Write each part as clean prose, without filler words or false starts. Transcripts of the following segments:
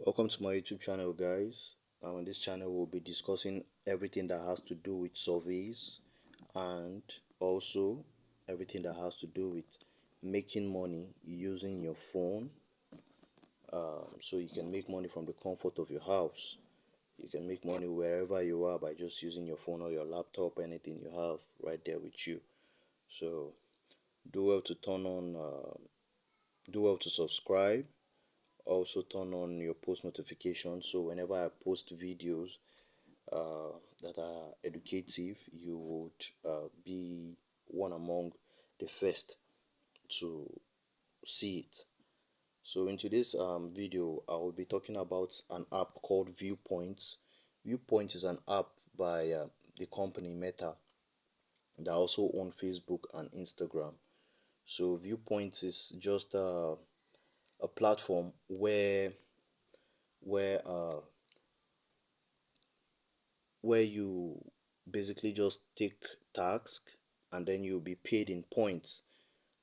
Welcome to my YouTube channel, guys. On this channel, we'll be discussing everything that has to do with surveys and also everything that has to do with making money using your phone. So you can make money from the comfort of your house. You can make money wherever you are by just using your phone or your laptop, anything you have right there with you. So do well to do well to subscribe. Also turn on your post notifications so whenever I post videos that are educative, you would be one among the first to see it. So in today's video, I will be talking about an app called Viewpoints. Viewpoints is an app by the company Meta that also own Facebook and Instagram. So Viewpoints is just a platform where where you basically just take task and then you'll be paid in points,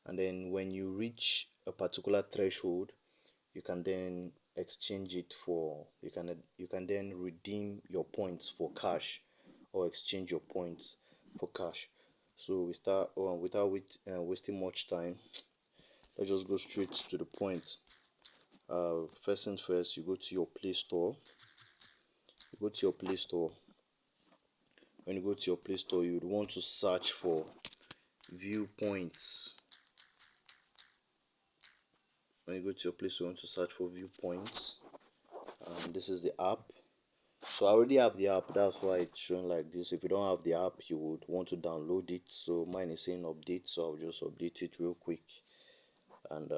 and then when you reach a particular threshold you can then exchange it for you can then redeem your points for cash or exchange your points for cash. So we start without wasting much time. Let's just go straight to the point. First things first, you go to your Play Store. When you go to your Play Store, you would want to search for Viewpoints. When you go to your Play Store, you want to search for Viewpoints. This is the app. So I already have the app, that's why it's showing like this. If you don't have the app, you would want to download it. So mine is saying update, so I'll just update it real quick. And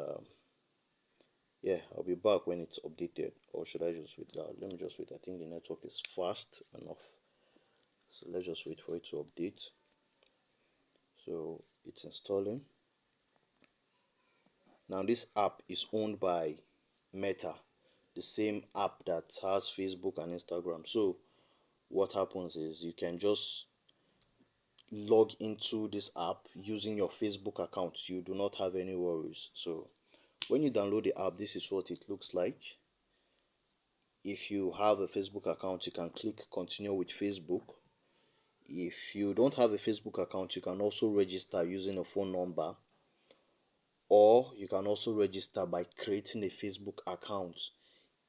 yeah, I'll be back when it's updated. Or should I just wait? Let me just wait. I think the network is fast enough. So let's just wait for it to update. So it's installing. Now this app is owned by Meta, the same app that has Facebook and Instagram. So what happens is you can just log into this app using your Facebook account. You do not have any worries. So when you download the app, this is what it looks like. If you have a Facebook account, you can click continue with Facebook. If you don't have a Facebook account, you can also register using a phone number, or you can also register by creating a Facebook account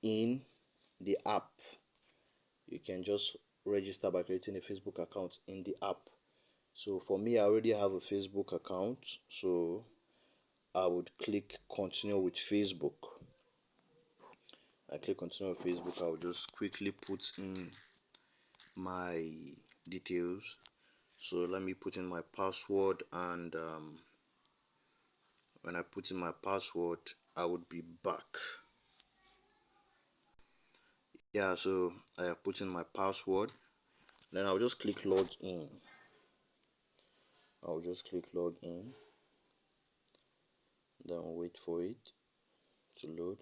in the app. You can just register by creating a Facebook account in the app. So for me, I already have a Facebook account, so I would click continue with Facebook. I click continue with Facebook. I will just quickly put in my details. So let me put in my password, and when I put in my password, I would be back. Yeah, so I have put in my password. Then I'll just click log in. I'll just click log in. Then wait for it to load.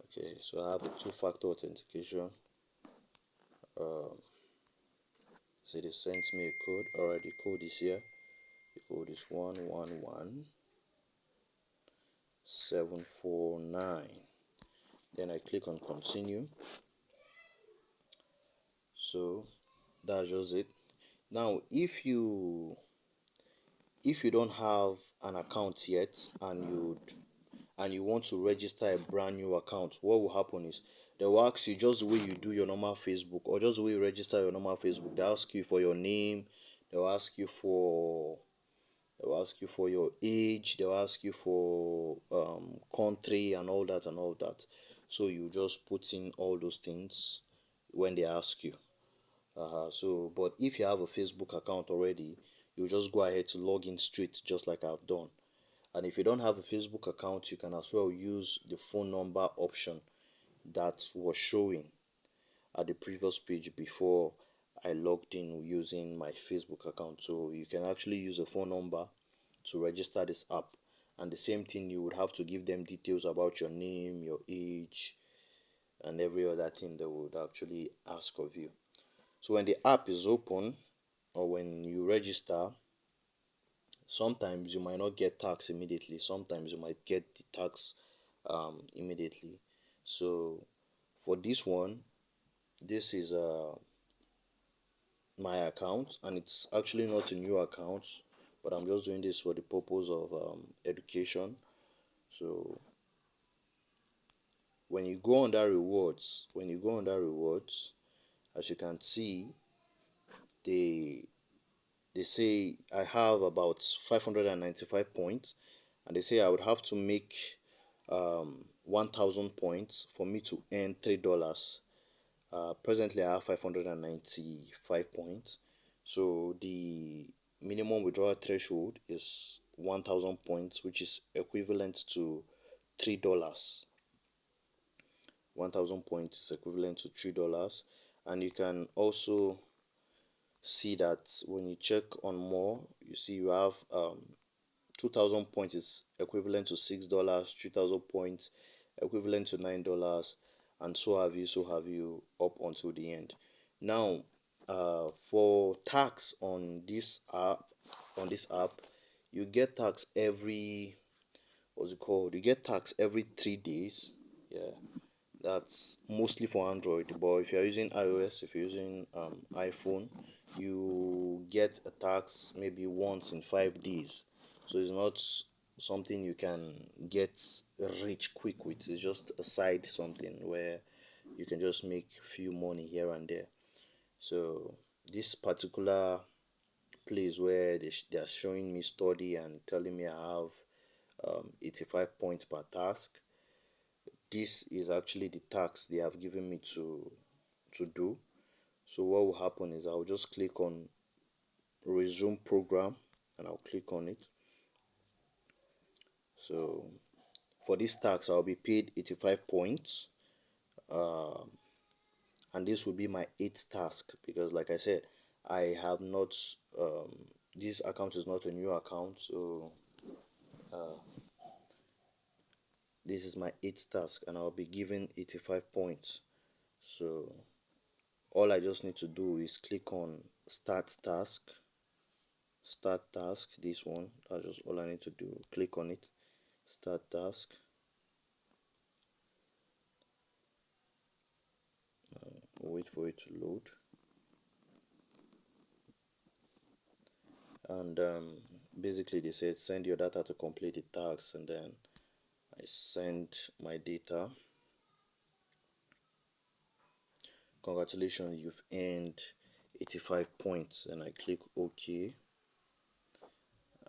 Okay, so I have a two-factor authentication. So they sent me a code. Alright, the code is here. The code is 111749. Then I click on continue. So that's just it. Now if you don't have an account yet and you want to register a brand new account, what will happen is they will ask you just the way you do your normal Facebook, or just the way you register your normal Facebook. They ask you for your name, they'll ask you for your age, they'll ask you for country and all that and all that. So you just put in all those things when they ask you. So but if you have a Facebook account already, you just go ahead to log in straight, just like I've done. And if you don't have a Facebook account, you can as well use the phone number option that was showing at the previous page before I logged in using my Facebook account. So you can actually use a phone number to register this app, and the same thing, you would have to give them details about your name, your age, and every other thing they would actually ask of you. So when the app is open, or when you register, sometimes you might not get tax immediately, sometimes you might get the tax immediately. So For this one, this is my account, and it's actually not a new account, but I'm just doing this for the purpose of education. So when you go under rewards, as you can see, they they say I have about 595 points, and they say I would have to make 1000 points for me to earn $3. Presently I have 595 points, so the minimum withdrawal threshold is 1000 points, which is equivalent to $3. 1000 points is equivalent to $3. And you can also see that when you check on more, you see you have 2000 points is equivalent to $6, 3000 points equivalent to $9, and so have you up until the end. Now, for tax on this app, you get tax every, what's it called? You get tax every 3 days. Yeah, that's mostly for Android, but if you're using iOS, if you're using iPhone, you get a tax maybe once in 5 days. So it's not something you can get rich quick with. It's just a side something where you can just make few money here and there. So this particular place where they are showing me study and telling me I have 85 points per task, this is actually the task they have given me to do. So what will happen is I'll just click on resume program, and I'll click on it. So for this task I'll be paid 85 points, and this will be my eighth task, because like I said, I have not this account is not a new account. So this is my eighth task, and I'll be given 85 points. So all I just need to do is click on start task, this one. That's just all I need to do. Click on it, start task, wait for it to load. And basically they said send your data to complete the task, and then I send my data. Congratulations, you've earned 85 points, and I click OK,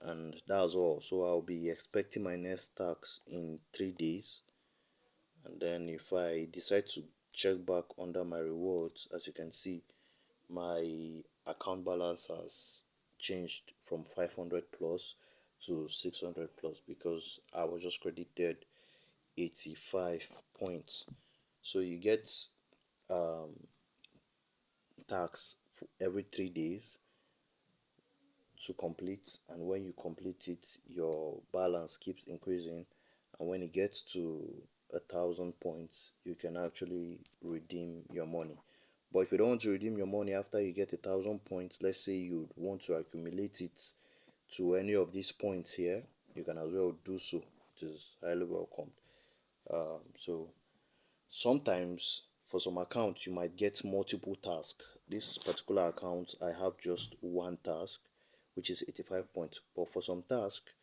and that's all. So I'll be expecting my next tax in 3 days. And then if I decide to check back under my rewards, as you can see, my account balance has changed from 500 plus to 600 plus, because I was just credited 85 points. So you get tax every 3 days to complete, and when you complete it, your balance keeps increasing, and when it gets to 1000 points, you can actually redeem your money. But if you don't want to redeem your money after you get 1000 points, let's say you want to accumulate it to any of these points here, you can as well do so. It is highly welcomed. So sometimes for some accounts you might get multiple tasks. This particular account I have just one task, which is 85 points. But for some tasks,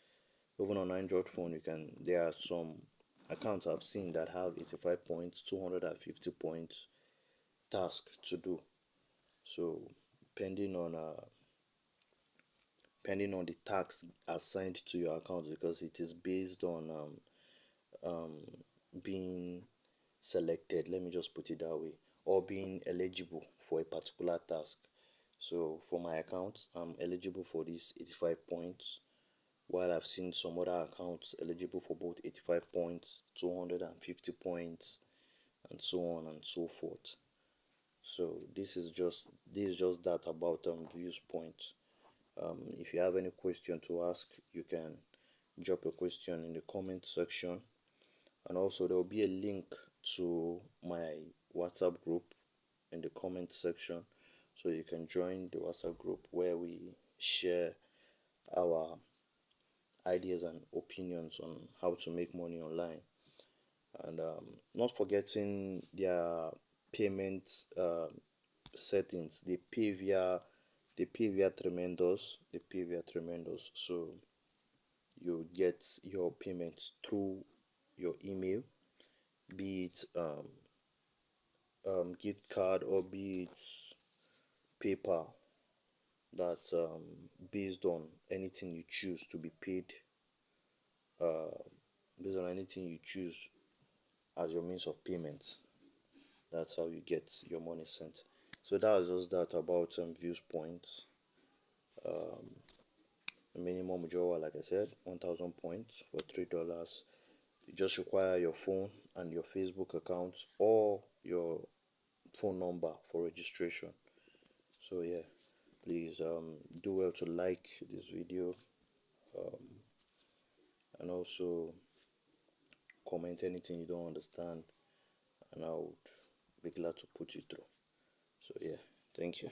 even on Android phone, you can there are some accounts I've seen that have 85 points, 250 points task to do. So depending on depending on the tax assigned to your account, because it is based on being selected, let me just put it that way, or being eligible for a particular task. So for my account, I'm eligible for this 85 points, while I've seen some other accounts eligible for both 85 points, 250 points, and so on and so forth. So this is just that about views point. If you have any question to ask, you can drop a question in the comment section, and also there will be a link to my WhatsApp group in the comment section, so you can join the WhatsApp group where we share our ideas and opinions on how to make money online. and not forgetting their payment settings. They pay via tremendous. So you get your payments through your email, be it gift card or be it PayPal. That based on anything you choose to be paid, based on anything you choose as your means of payment. That's how you get your money sent. So that was just that about Viewpoints. The minimum withdrawal, like I said, 1,000 points for $3. You just require your phone and your Facebook account or your phone number for registration. So yeah, please do well to like this video, and also comment anything you don't understand, and I would be glad to put you through. So yeah, thank you.